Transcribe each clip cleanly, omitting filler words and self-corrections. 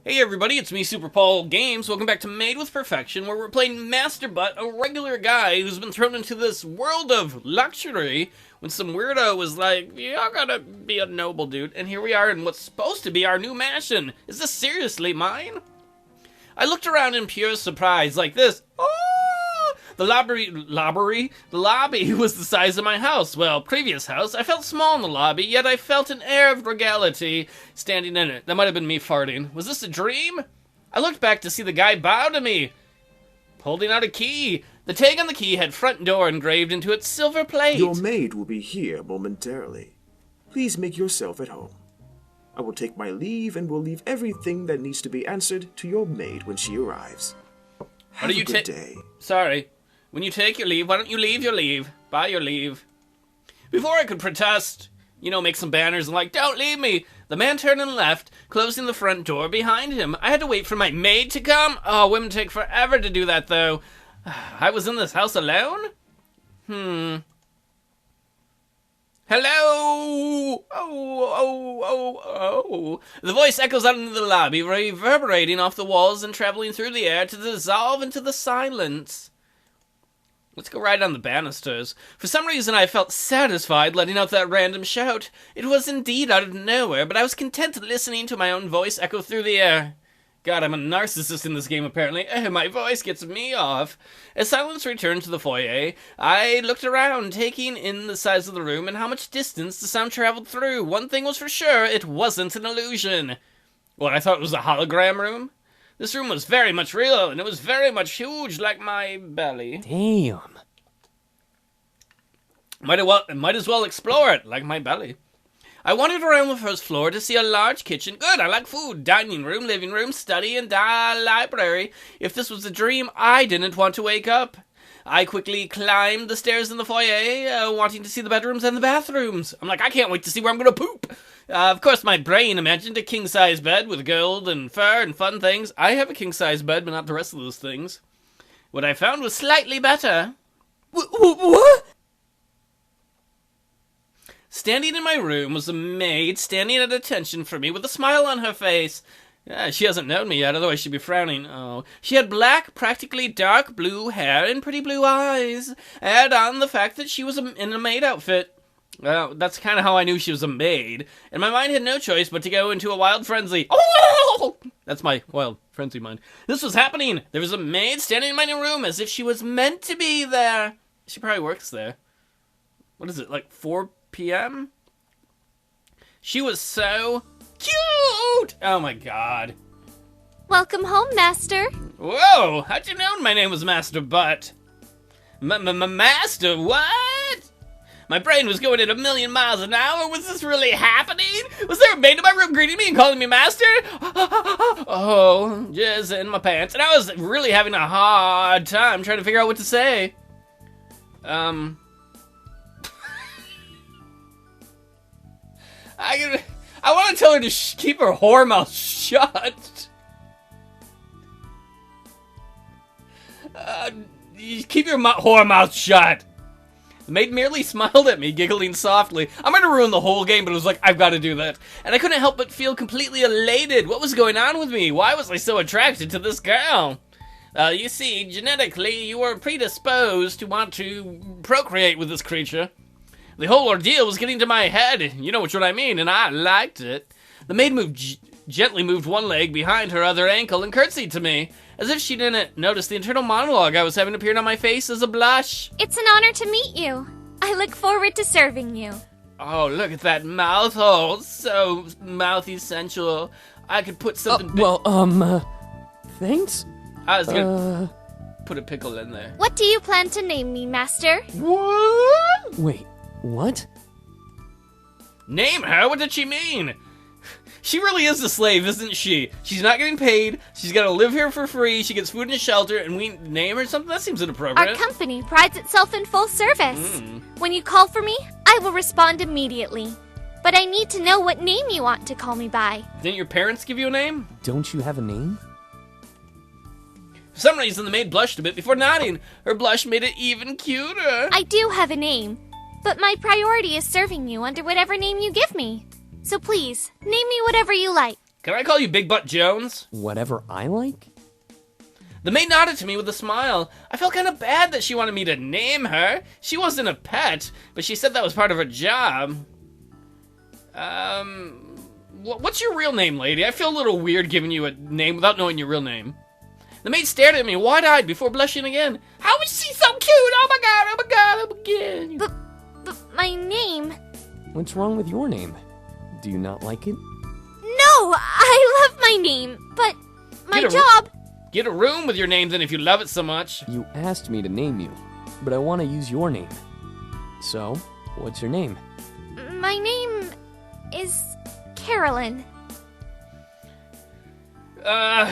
Hey everybody, it's me, Super Paul Games. Welcome back to Made with Perfection, where we're playing Master Butt, a regular guy who's been thrown into this world of luxury when some weirdo was like, "You're gonna be a noble dude," and here we are in what's supposed to be our new mansion. Is this seriously mine? I looked around in pure surprise, like this. Oh! The lobby was the size of my house. Well, previous house. I felt small in the lobby, yet I felt an air of regality standing in it. That might have been me farting. Was this a dream? I looked back to see the guy bow to me, holding out a key. The tag on the key had front door engraved into its silver plate. Your maid will be here momentarily. Please make yourself at home. I will take my leave and will leave everything that needs to be answered to your maid when she arrives. Have a good day. Sorry. When you take your leave, why don't you leave your leave? Buy your leave. Before I could protest, make some banners and like, "Don't leave me," the man turned and left, closing the front door behind him. I had to wait for my maid to come. Oh, women take forever to do that, though. I was in this house alone? Hello? Oh. The voice echoes out into the lobby, reverberating off the walls and traveling through the air to dissolve into the silence. Let's go right on the banisters. For some reason, I felt satisfied letting out that random shout. It was indeed out of nowhere, but I was content listening to my own voice echo through the air. God, I'm a narcissist in this game, apparently. My voice gets me off. As silence returned to the foyer, I looked around, taking in the size of the room and how much distance the sound traveled through. One thing was for sure, it wasn't an illusion. What, I thought it was a hologram room? This room was very much real, and it was very much huge, like my belly. Damn. Might as well explore it, like my belly. I wandered around the first floor to see a large kitchen. Good, I like food. Dining room, living room, study, and library. If this was a dream, I didn't want to wake up. I quickly climbed the stairs in the foyer, wanting to see the bedrooms and the bathrooms. I'm like, I can't wait to see where I'm going to poop. Of course, my brain imagined a king-size bed with gold and fur and fun things. I have a king-size bed, but not the rest of those things. What I found was slightly better. What? Standing in my room was a maid, standing at attention for me with a smile on her face. She hasn't known me yet, otherwise she'd be frowning. Oh. She had black, practically dark blue hair and pretty blue eyes. Add on the fact that she was in a maid outfit. That's kind of how I knew she was a maid. And my mind had no choice but to go into a wild frenzy. Oh! That's my wild frenzy mind. This was happening. There was a maid standing in my room as if she was meant to be there. She probably works there. What is it, like 4 p.m.? She was so cute! Oh my god. Welcome home, Master. Whoa! How'd you know my name was Master Butt? Master what? My brain was going at 1,000,000 miles an hour. Was this really happening? Was there a maid in my room greeting me and calling me Master? Oh, jizz in my pants. And I was really having a hard time trying to figure out what to say. I want to tell her to keep her whore mouth shut. Keep your whore mouth shut. The maid merely smiled at me, giggling softly. I'm going to ruin the whole game, but it was like, I've got to do that. And I couldn't help but feel completely elated. What was going on with me? Why was I so attracted to this girl? You see, genetically, you were predisposed to want to procreate with this creature. The whole ordeal was getting to my head, you know what I mean, and I liked it. The maid gently moved one leg behind her other ankle and curtsied to me, as if she didn't notice the internal monologue I was having appeared on my face as a blush. It's an honor to meet you. I look forward to serving you. Oh, look at that mouth hole, so mouthy sensual. I could put something... Thanks? I was gonna put a pickle in there. What do you plan to name me, Master? What? Wait, what? Name her? What did she mean? She really is a slave, isn't she? She's not getting paid, she's gotta live here for free, she gets food and shelter, and we name her something? That seems inappropriate. Our company prides itself in full service. When you call for me, I will respond immediately. But I need to know what name you want to call me by. Didn't your parents give you a name? Don't you have a name? For some reason, the maid blushed a bit before nodding. Her blush made it even cuter. I do have a name, but my priority is serving you under whatever name you give me. So please, name me whatever you like. Can I call you Big Butt Jones? Whatever I like? The maid nodded to me with a smile. I felt kind of bad that she wanted me to name her. She wasn't a pet, but she said that was part of her job. What's your real name, lady? I feel a little weird giving you a name without knowing your real name. The maid stared at me, wide-eyed, before blushing again. How is she so cute? Oh my god, oh my god, oh my god. But my name... What's wrong with your name? Do you not like it? No, I love my name, but my job... Get a room with your name then if you love it so much. You asked me to name you, but I want to use your name. So, what's your name? My name is Carolyn. I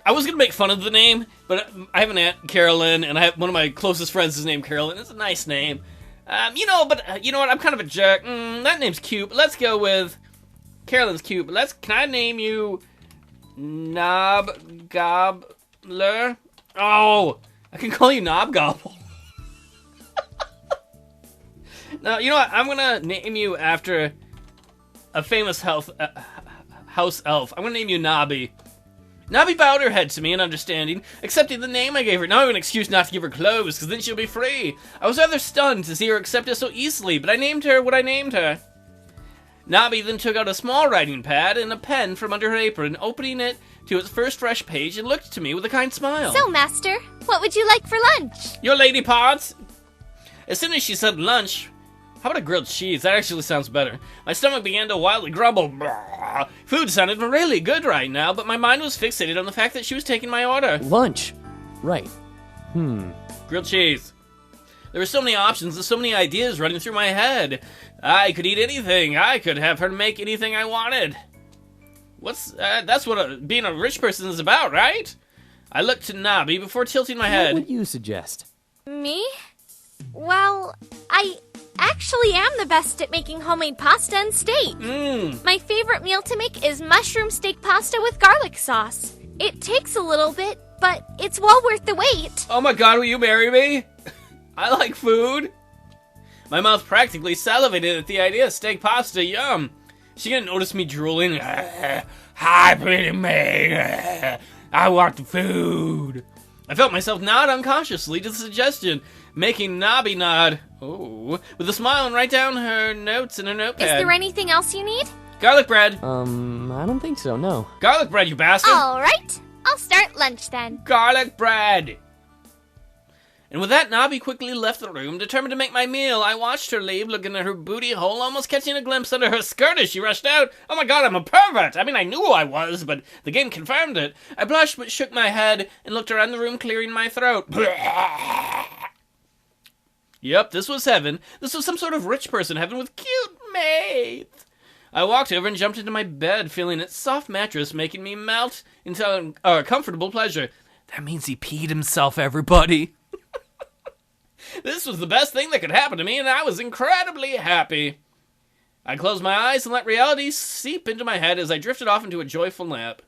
was gonna make fun of the name, but I have an aunt, Carolyn, and I have one of my closest friends is named Carolyn. It's a nice name. You know what? I'm kind of a jerk. That name's cute, but let's go with... Carolyn's cute, but can I name you... Knob Gobbler? Oh, I can call you Knob Gobble. No, you know what? I'm gonna name you after a famous house elf. I'm gonna name you Nobby. Nobby bowed her head to me in understanding, accepting the name I gave her. Now I have an excuse not to give her clothes, because then she'll be free. I was rather stunned to see her accept it so easily, but I named her what I named her. Nobby then took out a small writing pad and a pen from under her apron, opening it to its first fresh page, and looked to me with a kind smile. So, Master, what would you like for lunch? Your lady parts. As soon as she said lunch, how about a grilled cheese? That actually sounds better. My stomach began to wildly grumble. Food sounded really good right now, but my mind was fixated on the fact that she was taking my order. Lunch. Right. Grilled cheese. There were so many options and so many ideas running through my head. I could eat anything. I could have her make anything I wanted. That's what being a rich person is about, right? I looked to Nobby before tilting my head. What would you suggest? Me? Well, I actually am the best at making homemade pasta and steak. My favorite meal to make is mushroom steak pasta with garlic sauce. It takes a little bit, but it's well worth the wait. Oh my god, will you marry me? I like food. My mouth practically salivated at the idea of steak pasta. Yum. She gonna notice me drooling. Hi, pretty maid. I want the food. I felt myself nod unconsciously to the suggestion, making Nobby nod. Oh, with a smile and write down her notes in her notepad. Is there anything else you need? Garlic bread. I don't think so, no. Garlic bread, you bastard. All right. I'll start lunch then. Garlic bread. And with that, Nobby quickly left the room, determined to make my meal. I watched her leave, looking at her booty hole, almost catching a glimpse under her skirt as she rushed out. Oh my god, I'm a pervert! I mean, I knew I was, but the game confirmed it. I blushed but shook my head and looked around the room, clearing my throat. Yep, this was heaven. This was some sort of rich person heaven with cute maids. I walked over and jumped into my bed, feeling its soft mattress making me melt into a comfortable pleasure. That means he peed himself, everybody. This was the best thing that could happen to me, and I was incredibly happy. I closed my eyes and let reality seep into my head as I drifted off into a joyful nap.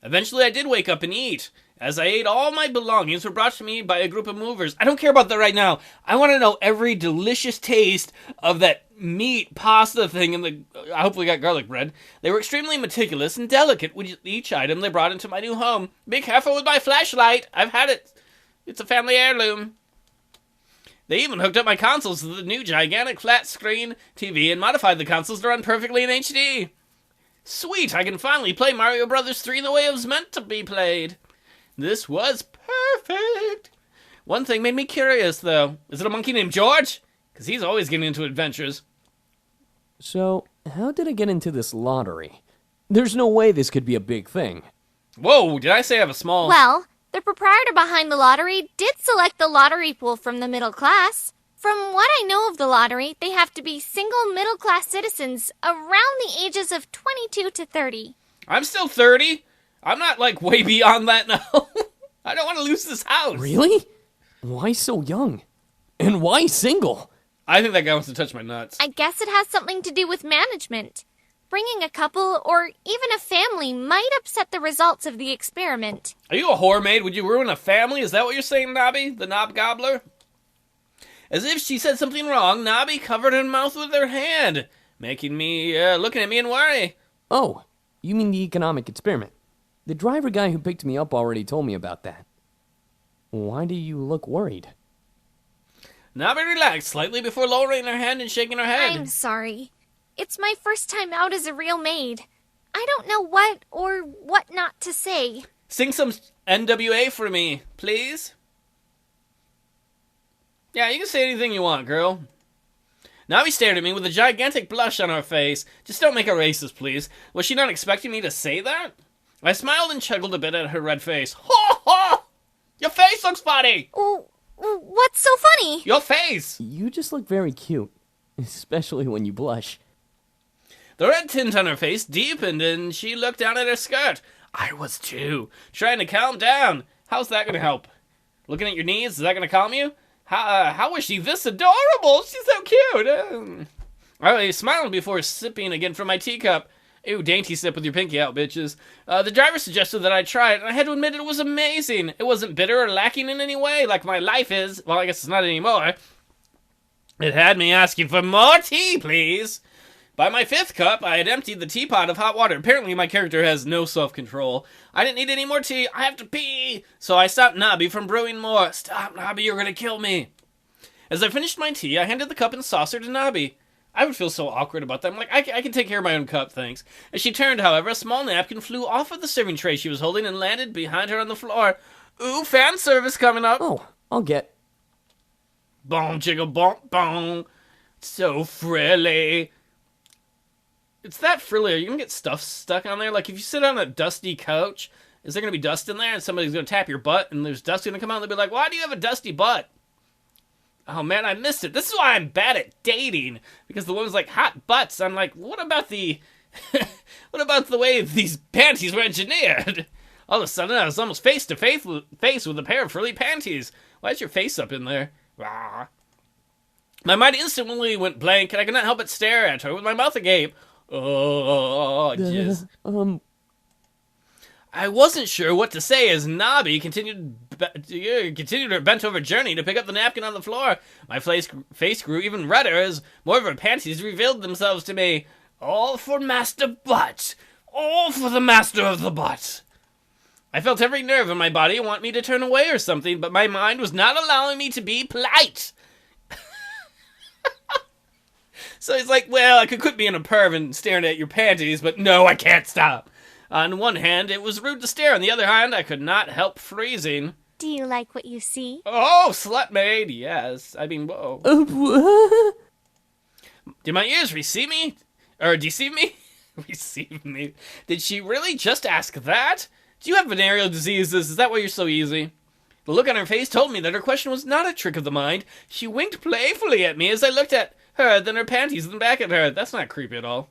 Eventually, I did wake up and eat. As I ate, all my belongings were brought to me by a group of movers. I don't care about that right now. I want to know every delicious taste of that meat pasta thing, and I hopefully got garlic bread. They were extremely meticulous and delicate with each item they brought into my new home. Be careful with my flashlight. I've had it. It's a family heirloom. They even hooked up my consoles to the new gigantic flat screen TV and modified the consoles to run perfectly in HD. Sweet, I can finally play Mario Bros. 3 the way it was meant to be played. This was perfect. One thing made me curious, though. Is it a monkey named George? Because he's always getting into adventures. So, how did I get into this lottery? There's no way this could be a big thing. Whoa, did I say I have a small... Well, the proprietor behind the lottery did select the lottery pool from the middle class. From what I know of the lottery, they have to be single middle-class citizens around the ages of 22 to 30. I'm still 30. I'm not, way beyond that now. I don't want to lose this house. Really? Why so young? And why single? I think that guy wants to touch my nuts. I guess it has something to do with management. Bringing a couple or even a family might upset the results of the experiment. Are you a whore maid? Would you ruin a family? Is that what you're saying, Nobby? The knob gobbler? As if she said something wrong, Nobby covered her mouth with her hand, making me, looking at me in worry. Oh, You mean the economic experiment? The driver guy who picked me up already told me about that. Why do you look worried? Nabi relaxed slightly before lowering her hand and shaking her head. I'm sorry. It's my first time out as a real maid. I don't know what or what not to say. Sing some NWA for me, please. Yeah, you can say anything you want, girl. Navi stared at me with a gigantic blush on her face. Just don't make her racist, please. Was she not expecting me to say that? I smiled and chuckled a bit at her red face. Ha ha! Your face looks funny! Oh, what's so funny? Your face! You just look very cute, especially when you blush. The red tint on her face deepened and she looked down at her skirt. I was too, trying to calm down. How's that going to help? Looking at your knees, is that going to calm you? How is she this adorable? She's so cute. I smiled before sipping again from my teacup. Ew, dainty sip with your pinky out, bitches. The driver suggested that I try it, and I had to admit it was amazing. It wasn't bitter or lacking in any way, like my life is. Well, I guess it's not anymore. It had me asking for more tea, please. By my 5th cup, I had emptied the teapot of hot water. Apparently, my character has no self-control. I didn't need any more tea. I have to pee. So I stopped Nabi from brewing more. Stop, Nabi, you're going to kill me. As I finished my tea, I handed the cup and saucer to Nabi. I would feel so awkward about that. I'm like, I can take care of my own cup, thanks. As she turned, however, a small napkin flew off of the serving tray she was holding and landed behind her on the floor. Ooh, fan service coming up. Oh, I'll get... Boom, jiggle, boom, boom. So frilly. It's that frilly. Are you going to get stuff stuck on there? Like, if you sit on a dusty couch, is there going to be dust in there? And somebody's going to tap your butt, and there's dust going to come out, and they'll be like, why do you have a dusty butt? Oh, man, I missed it. This is why I'm bad at dating. Because the woman's like, hot butts. I'm like, what about the... what about the way these panties were engineered? All of a sudden, I was almost face to face with a pair of frilly panties. Why's your face up in there? Rah. My mind instantly went blank, and I could not help but stare at her with my mouth agape. Oh, jizz. I wasn't sure what to say as Nabi continued her bent-over journey to pick up the napkin on the floor. My face grew even redder as more of her panties revealed themselves to me. All for Master Butt. All for the Master of the Butt. I felt every nerve in my body want me to turn away or something, but my mind was not allowing me to be polite. So he's like, well, I could quit being a perv and staring at your panties, but no, I can't stop. On one hand, it was rude to stare. On the other hand, I could not help freezing. Do you like what you see? Oh, slut maid, yes. I mean, whoa. Did my ears receive me? Or deceive me? Receive me. Did she really just ask that? Do you have venereal diseases? Is that why you're so easy? The look on her face told me that her question was not a trick of the mind. She winked playfully at me as I looked at her, then her panties, then back at her. That's not creepy at all.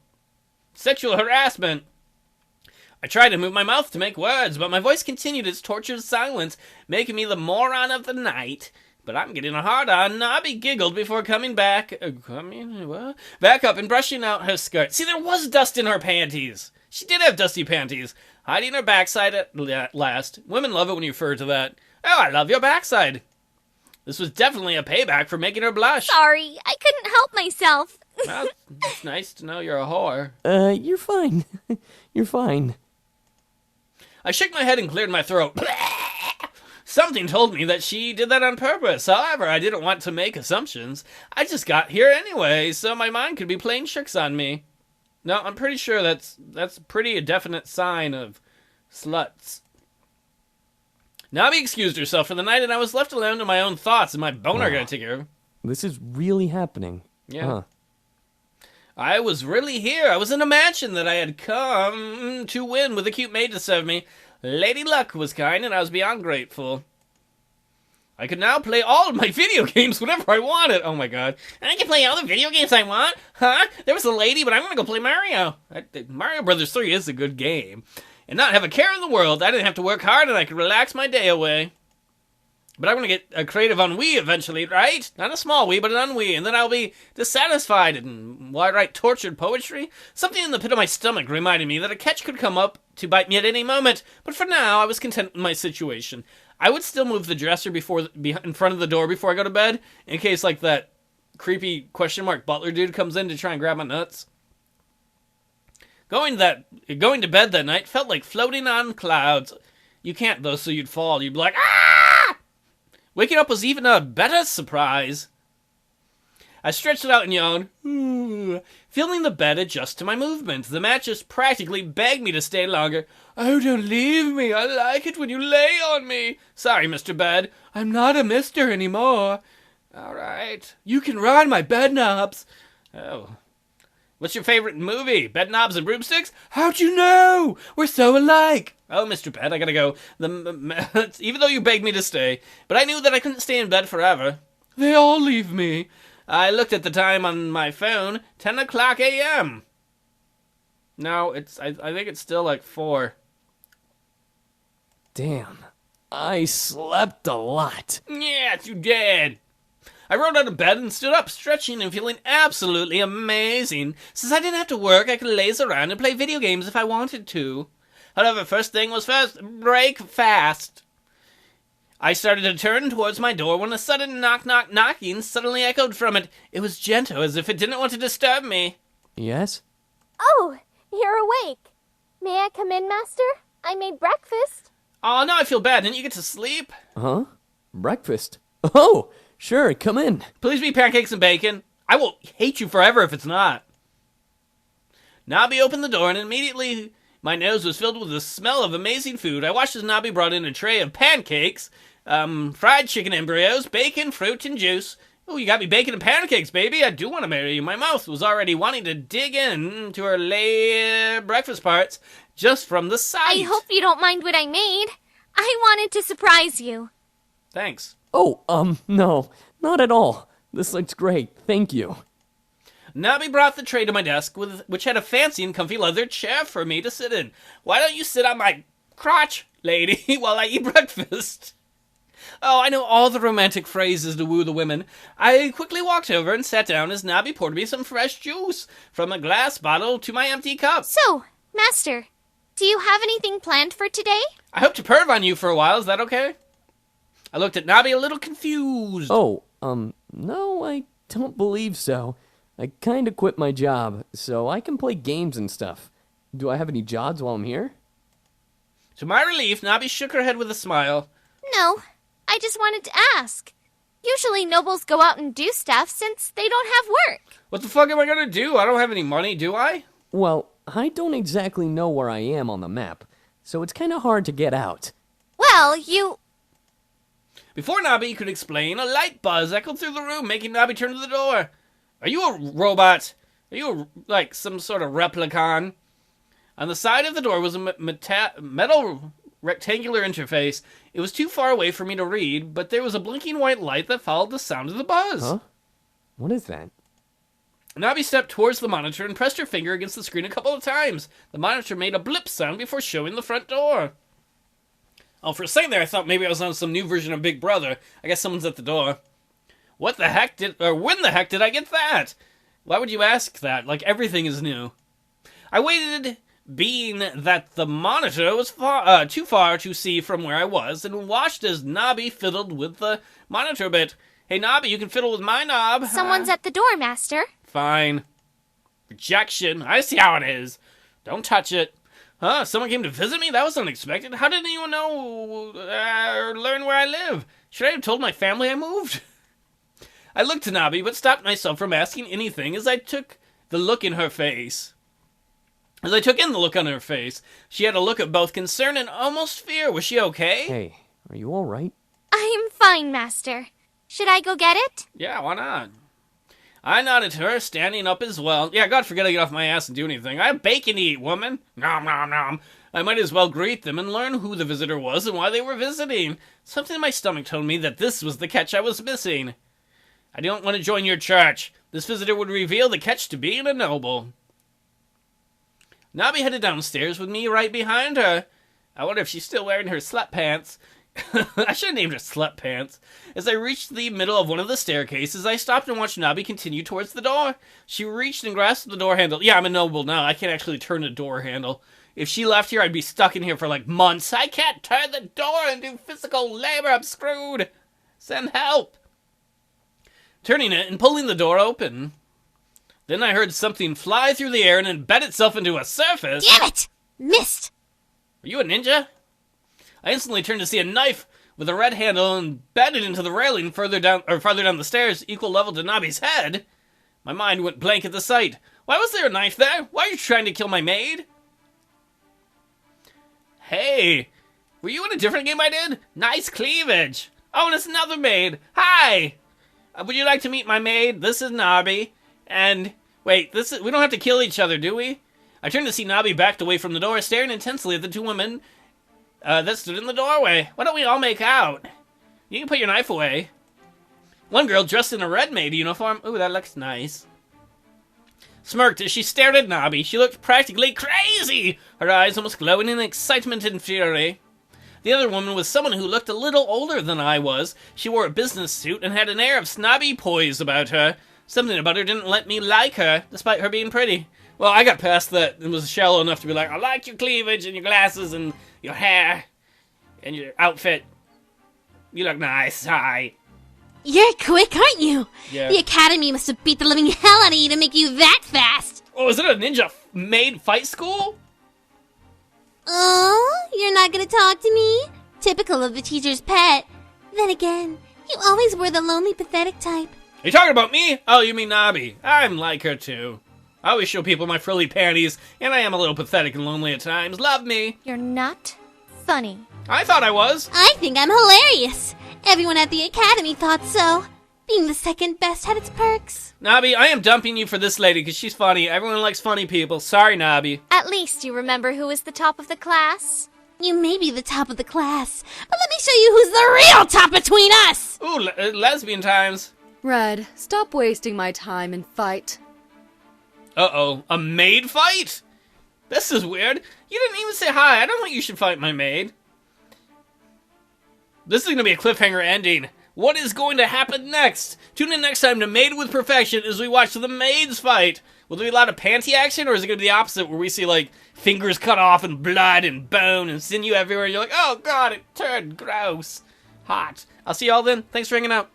Sexual harassment. I tried to move my mouth to make words, but my voice continued its tortured silence, making me the moron of the night. But I'm getting a hard-on. Nabi giggled before coming back. Back up and brushing out her skirt. See, there was dust in her panties. She did have dusty panties. Hiding her backside at last. Women love it when you refer to that. Oh, I love your backside. This was definitely a payback for making her blush. Sorry, I couldn't help myself. Well, it's nice to know you're a whore. You're fine. You're fine. I shook my head and cleared my throat. Something told me that she did that on purpose. However, I didn't want to make assumptions. I just got here anyway, so my mind could be playing tricks on me. No, I'm pretty sure that's pretty a definite sign of sluts. Nabi excused herself for the night, and I was left alone to my own thoughts, and my boner got to take care of. This is really happening. Yeah. Huh. I was really here. I was in a mansion that I had come to win with a cute maid to serve me. Lady Luck was kind, and I was beyond grateful. I could now play all of my video games whenever I wanted. Oh my god. I can play all the video games I want? Huh? There was a lady, but I'm gonna go play Mario. Mario Brothers 3 is a good game. And not have a care in the world. I didn't have to work hard, and I could relax my day away. But I'm going to get a creative ennui eventually, right? Not a small Wii, but an ennui. And then I'll be dissatisfied. And while I write tortured poetry, something in the pit of my stomach reminded me that a catch could come up to bite me at any moment. But for now, I was content with my situation. I would still move the dresser in front of the door before I go to bed, in case like that creepy question mark butler dude comes in to try and grab my nuts. Going to bed that night felt like floating on clouds. You can't, though, so you'd fall. You'd be like, ah! Waking up was even a better surprise. I stretched it out and yawned, feeling the bed adjust to my movements. The mattress practically begged me to stay longer. Oh, don't leave me. I like it when you lay on me. Sorry, Mr. Bed. I'm not a mister anymore. All right. You can ride my bed knobs. Oh. What's your favorite movie? Bed knobs and broomsticks? How'd you know? We're so alike. Oh, Mr. Bed, I gotta go. Even though you begged me to stay. But I knew that I couldn't stay in bed forever. They all leave me. I looked at the time on my phone, 10 o'clock a.m. No, I think it's still like 4. Damn, I slept a lot. Yes, you did. I rolled out of bed and stood up, stretching and feeling absolutely amazing. Since I didn't have to work, I could laze around and play video games if I wanted to. However, first thing was first, break fast. I started to turn towards my door when a sudden knocking suddenly echoed from it. It was gentle, as if it didn't want to disturb me. Yes? Oh, you're awake. May I come in, Master? I made breakfast. Oh, now I feel bad. Didn't you get to sleep? Huh? Breakfast? Oh, sure, come in. Please be pancakes and bacon. I will hate you forever if it's not. Nobby opened the door and immediately my nose was filled with the smell of amazing food. I watched as Nobby brought in a tray of pancakes, fried chicken embryos, bacon, fruit, and juice. Oh, you got me bacon and pancakes, baby. I do want to marry you. My mouth was already wanting to dig in to her late breakfast parts just from the sight. I hope you don't mind what I made. I wanted to surprise you. Thanks. Oh, no, not at all. This looks great, thank you. Nobby brought the tray to my desk, which had a fancy and comfy leather chair for me to sit in. Why don't you sit on my crotch, lady, while I eat breakfast? Oh, I know all the romantic phrases to woo the women. I quickly walked over and sat down as Nobby poured me some fresh juice from a glass bottle to my empty cup. So, Master, do you have anything planned for today? I hope to perv on you for a while. Is that okay? I looked at Nobby a little confused. Oh, no, I don't believe so. I kinda quit my job, so I can play games and stuff. Do I have any jobs while I'm here? To my relief, Nobby shook her head with a smile. No, I just wanted to ask. Usually nobles go out and do stuff since they don't have work. What the fuck am I gonna do? I don't have any money, do I? Well, I don't exactly know where I am on the map, so it's kinda hard to get out. Well, you... Before Nobby could explain, a light buzz echoed through the room, making Nobby turn to the door. Are you a robot? Are you, like, some sort of replicon? On the side of the door was a metal rectangular interface. It was too far away for me to read, but there was a blinking white light that followed the sound of the buzz. Huh? What is that? Nobby stepped towards the monitor and pressed her finger against the screen a couple of times. The monitor made a blip sound before showing the front door. Oh, for a second there, I thought maybe I was on some new version of Big Brother. I guess someone's at the door. When the heck did I get that? Why would you ask that? Like, everything is new. I waited, being that the monitor was too far to see from where I was, and watched as Nobby fiddled with the monitor bit. Hey, Nobby, you can fiddle with my knob. Someone's at the door, Master. Fine. Rejection. I see how it is. Don't touch it. Huh? Someone came to visit me? That was unexpected. How did anyone know or learn where I live? Should I have told my family I moved? I looked to Nobby, but stopped myself from asking anything as I took in the look on her face. She had a look of both concern and almost fear. Was she okay? Hey, are you alright? I am fine, Master. Should I go get it? Yeah, why not? I nodded to her, standing up as well. Yeah, God forget I get off my ass and do anything. I have bacon to eat, woman. Nom, nom, nom. I might as well greet them and learn who the visitor was and why they were visiting. Something in my stomach told me that this was the catch I was missing. I don't want to join your church. This visitor would reveal the catch to being a noble. Nobby headed downstairs with me right behind her. I wonder if she's still wearing her slut pants. I should have named her slut pants. As I reached the middle of one of the staircases, I stopped and watched Nobby continue towards the door. She reached and grasped the door handle. Yeah, I'm a noble now. I can't actually turn a door handle. If she left here, I'd be stuck in here for like months. I can't turn the door and do physical labor. I'm screwed. Send help. Turning it and pulling the door open. Then I heard something fly through the air and embed itself into a surface. Damn it! Missed! Are you a ninja? I instantly turned to see a knife with a red handle embedded into the railing farther down the stairs, equal level to Nabi's head. My mind went blank at the sight. Why was there a knife there? Why are you trying to kill my maid? Hey, were you in a different game I did? Nice cleavage. Oh, and it's another maid. Hi. Would you like to meet my maid? This is Nabi. And wait, we don't have to kill each other, do we? I turned to see Nabi backed away from the door, staring intensely at the two women that stood in the doorway. Why don't we all make out? You can put your knife away. One girl dressed in a red maid uniform. Ooh, that looks nice. Smirked as she stared at Nabi. She looked practically crazy, her eyes almost glowing in excitement and fury. The other woman was someone who looked a little older than I was. She wore a business suit and had an air of snobby poise about her. Something about her didn't let me like her, despite her being pretty. Well, I got past that and was shallow enough to be like, I like your cleavage and your glasses and your hair and your outfit. You look nice. Hi. You're quick, aren't you? Yeah. The Academy must have beat the living hell out of you to make you that fast. Oh, is it a ninja maid fight school? Oh, you're not gonna talk to me? Typical of the teacher's pet. Then again, you always were the lonely, pathetic type. Are you talking about me? Oh, you mean Nabi. I'm like her too. I always show people my frilly panties, and I am a little pathetic and lonely at times. Love me. You're not funny. I thought I was. I think I'm hilarious. Everyone at the Academy thought so. Being the second best had its perks. Nabi, I am dumping you for this lady because she's funny. Everyone likes funny people. Sorry, Nabi. At least you remember who was the top of the class. You may be the top of the class, but let me show you who's the real top between us! Ooh, lesbian times. Red, stop wasting my time and fight. Uh-oh, a maid fight? This is weird. You didn't even say hi. I don't think you should fight my maid. This is going to be a cliffhanger ending. What is going to happen next? Tune in next time to Maid with Perfection as we watch the maids fight. Will there be a lot of panty action, or is it going to be the opposite, where we see, like, fingers cut off and blood and bone and sinew everywhere, and you're like, oh god, it turned gross. Hot. I'll see y'all then. Thanks for hanging out.